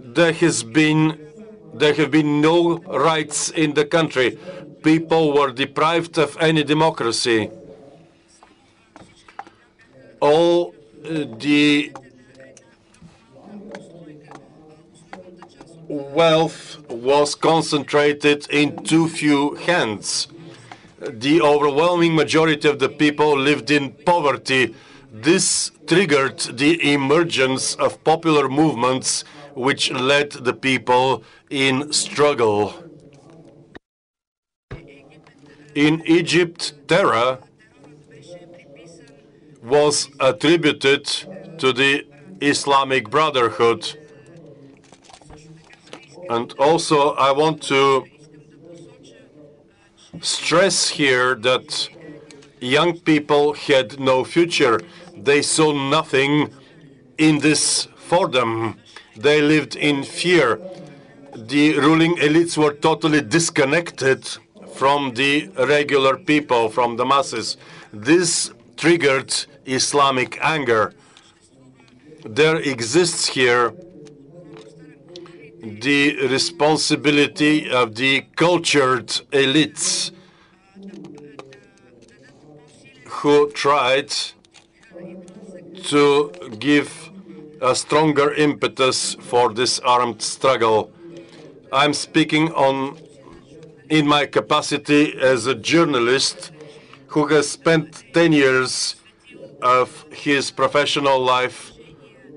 there have been no rights in the country. People were deprived of any democracy. All the wealth was concentrated in too few hands. The overwhelming majority of the people lived in poverty. This triggered the emergence of popular movements which led the people in struggle. In Egypt, terror was attributed to the Islamic Brotherhood. And also I want to stress here that young people had no future. They saw nothing in this for them. They lived in fear. The ruling elites were totally disconnected from the regular people, from the masses. This triggered Islamic anger. There exists here the responsibility of the cultured elites who tried to give a stronger impetus for this armed struggle. I'm speaking in my capacity as a journalist who has spent 10 years of his professional life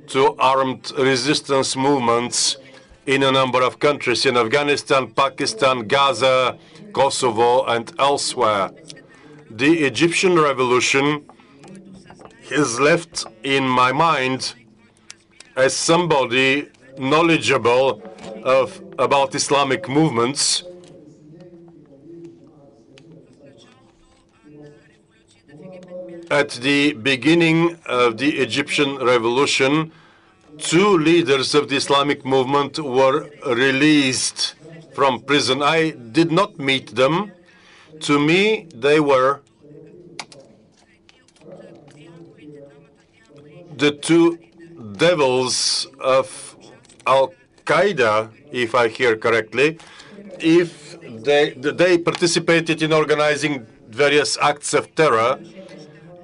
to armed resistance movements in a number of countries, in Afghanistan, Pakistan, Gaza, Kosovo, and elsewhere. The Egyptian revolution has left in my mind as somebody knowledgeable about Islamic movements. At the beginning of the Egyptian revolution, 2 leaders of the Islamic movement were released from prison. I did not meet them. To me, they were the 2 devils of Al-Qaeda, if I hear correctly. If they participated in organizing various acts of terror,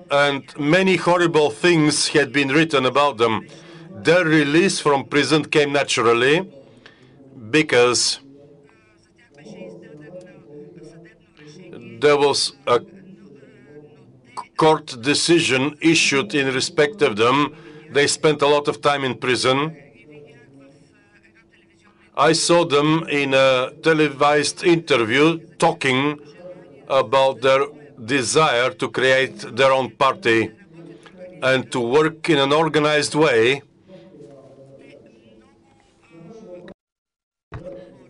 and many horrible things had been written about them. Their release from prison came naturally because there was a court decision issued in respect of them. They spent a lot of time in prison. I saw them in a televised interview talking about their desire to create their own party and to work in an organized way.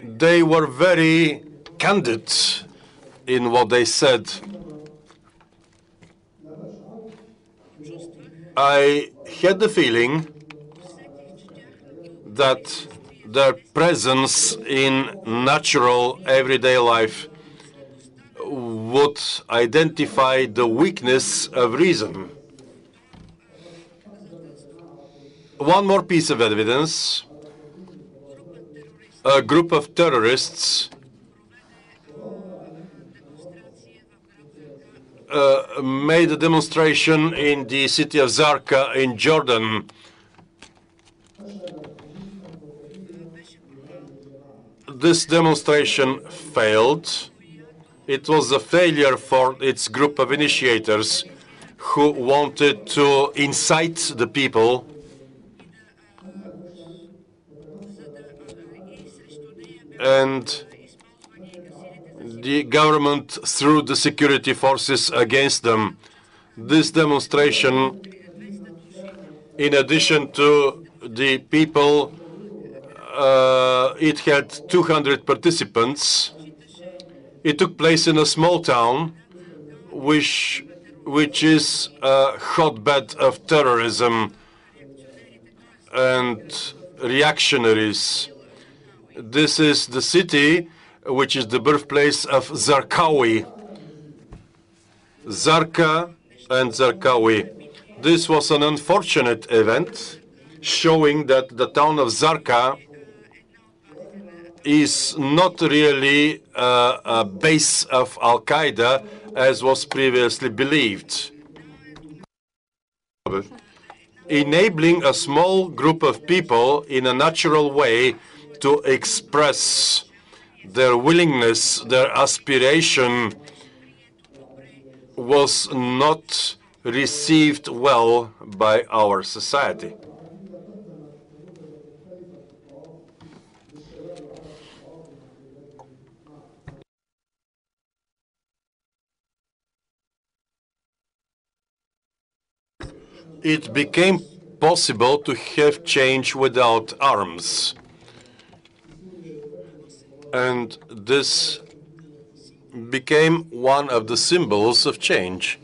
They were very candid in what they said. I had the feeling that their presence in natural everyday life would identify the weakness of reason. One more piece of evidence. A group of terrorists made a demonstration in the city of Zarqa in Jordan. This demonstration failed. It was a failure for its group of initiators who wanted to incite the people and the government threw the security forces against them. This demonstration, in addition to the people, it had 200 participants. It took place in a small town, which is a hotbed of terrorism and reactionaries. This is the city which is the birthplace of Zarqawi. Zarqa and Zarqawi. This was an unfortunate event showing that the town of Zarqa is not really a base of Al-Qaeda as was previously believed. Enabling a small group of people in a natural way to express their willingness, their aspiration, was not received well by our society. It became possible to have change without arms. And this became one of the symbols of change.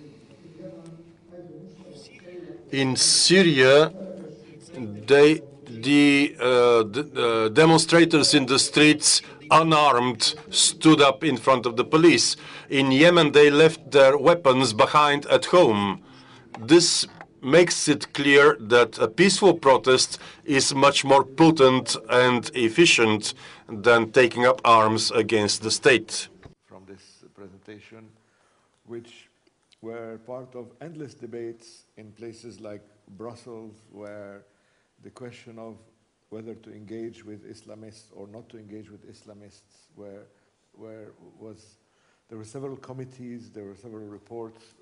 In Syria, the demonstrators in the streets, unarmed, stood up in front of the police. In Yemen, they left their weapons behind at home. This makes it clear that a peaceful protest is much more potent and efficient than taking up arms against the state. From this presentation, which were part of endless debates in places like Brussels, where the question of whether to engage with Islamists or not to engage with Islamists, there were several committees, there were several reports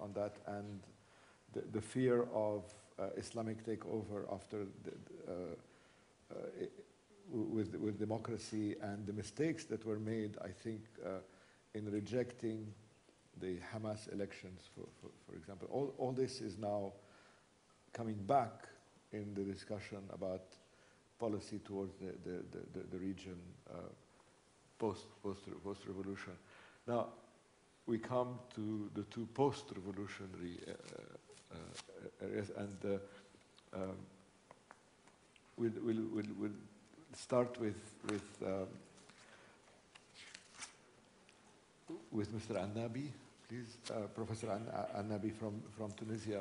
on that, and the fear of Islamic takeover after with democracy, and the mistakes that were made, I think, in rejecting the Hamas elections, for example. All this is now coming back in the discussion about policy towards the region post-revolution. Now, we come to the two post-revolutionary areas, and we'll start with Mr. Annabi, please, Professor Annabi from Tunisia.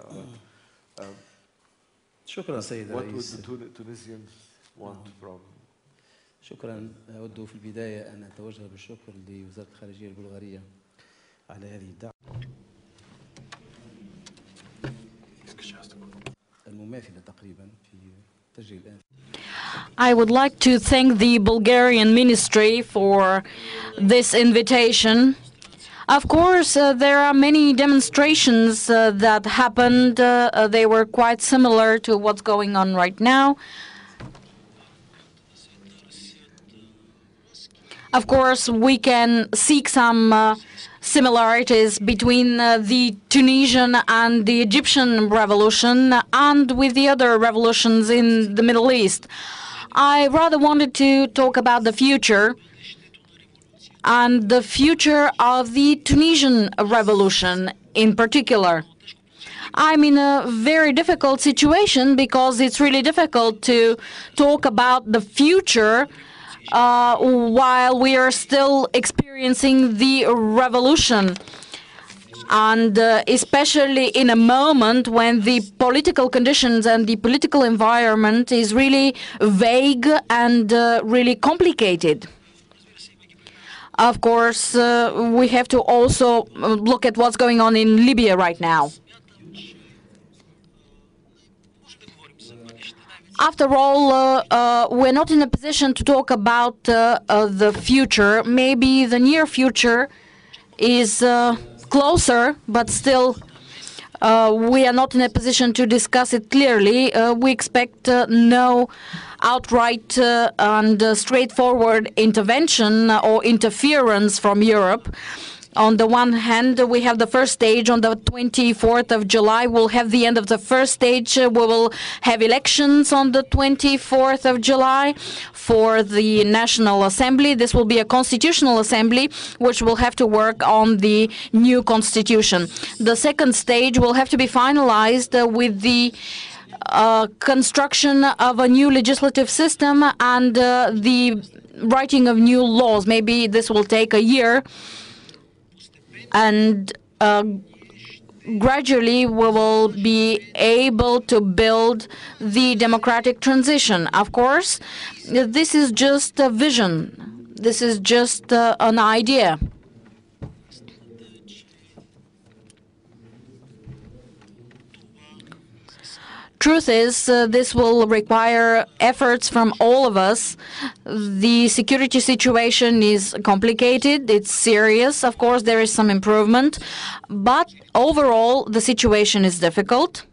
شكرا سيد الرئيس. What would the Tunisians want from? شكرا. أود في البداية أن أتوجه بالشكر لوزارة الخارجية البلغارية على هذه الدعوة المماثلة تقريبا في تجري الآن. I would like to thank the Bulgarian ministry for this invitation. Of course, there are many demonstrations that happened. They were quite similar to what's going on right now. Of course, we can seek some similarities between the Tunisian and the Egyptian revolution and with the other revolutions in the Middle East. I rather wanted to talk about the future and the future of the Tunisian revolution in particular. I'm in a very difficult situation because it's really difficult to talk about the future while we are still experiencing the revolution, and especially in a moment when the political conditions and the political environment is really vague and really complicated. Of course, we have to also look at what's going on in Libya right now. After all, we're not in a position to talk about the future. Maybe the near future is closer, but still we are not in a position to discuss it clearly. We expect no outright and straightforward intervention or interference from Europe. On the one hand, we have the first stage on the 24th of July. We'll have the end of the first stage. We will have elections on the 24th of July for the National Assembly. This will be a constitutional assembly, which will have to work on the new constitution. The second stage will have to be finalized with the construction of a new legislative system and the writing of new laws. Maybe this will take a year. And gradually we will be able to build the democratic transition. Of course, this is just a vision. This is just an idea. Truth is, this will require efforts from all of us. The security situation is complicated, it's serious. Of course, there is some improvement, but overall, the situation is difficult.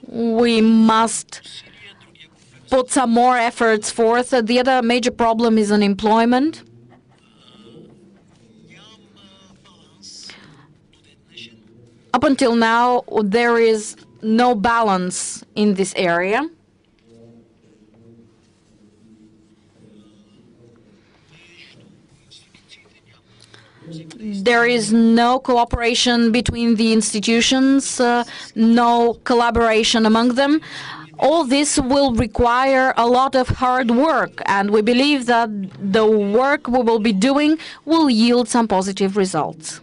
We must put some more efforts forth. The other major problem is unemployment. Up until now, there is no balance in this area. There is no cooperation between the institutions, no collaboration among them. All this will require a lot of hard work, and we believe that the work we will be doing will yield some positive results.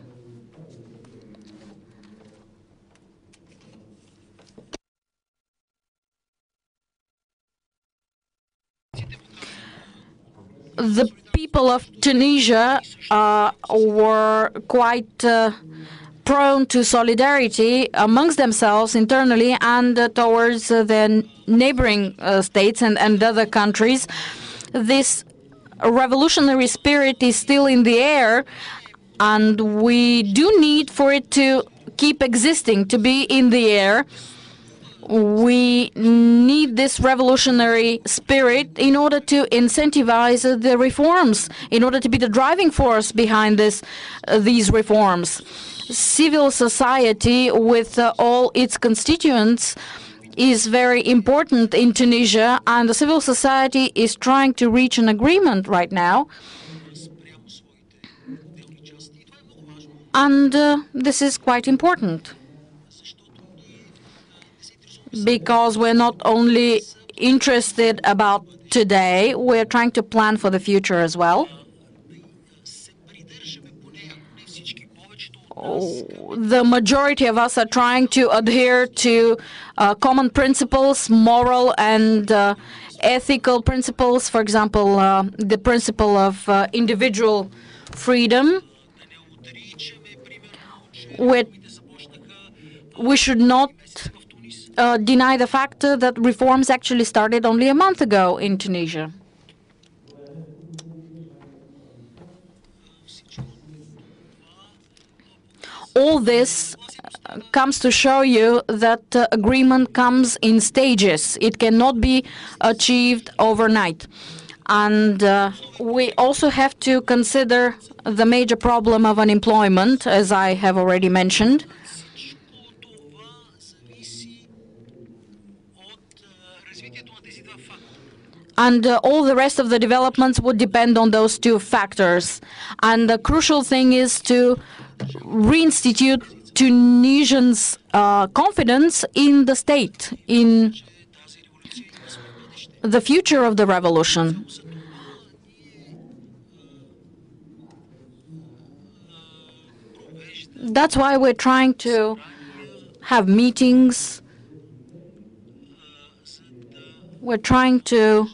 The people of Tunisia were quite prone to solidarity amongst themselves internally and towards the neighboring states and other countries. This revolutionary spirit is still in the air, and we do need for it to keep existing, to be in the air. We need this revolutionary spirit in order to incentivize the reforms, in order to be the driving force behind these reforms. Civil society, with all its constituents, is very important in Tunisia, and the civil society is trying to reach an agreement right now. And this is quite important, because we're not only interested about today, we're trying to plan for the future as well. The majority of us are trying to adhere to common principles, moral and ethical principles. For example, the principle of individual freedom. We should not deny the fact that reforms actually started only a month ago in Tunisia. All this comes to show you that agreement comes in stages. It cannot be achieved overnight. And we also have to consider the major problem of unemployment, as I have already mentioned. And all the rest of the developments would depend on those two factors. And the crucial thing is to reinstitute Tunisians' confidence in the state, in the future of the revolution. That's why we're trying to have meetings. We're trying to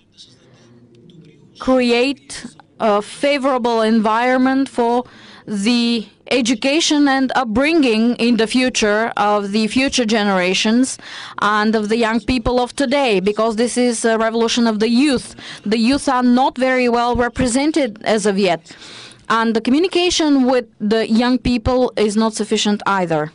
create a favorable environment for the education and upbringing in the future of the future generations and of the young people of today, because this is a revolution of the youth. The youth are not very well represented as of yet, and the communication with the young people is not sufficient either.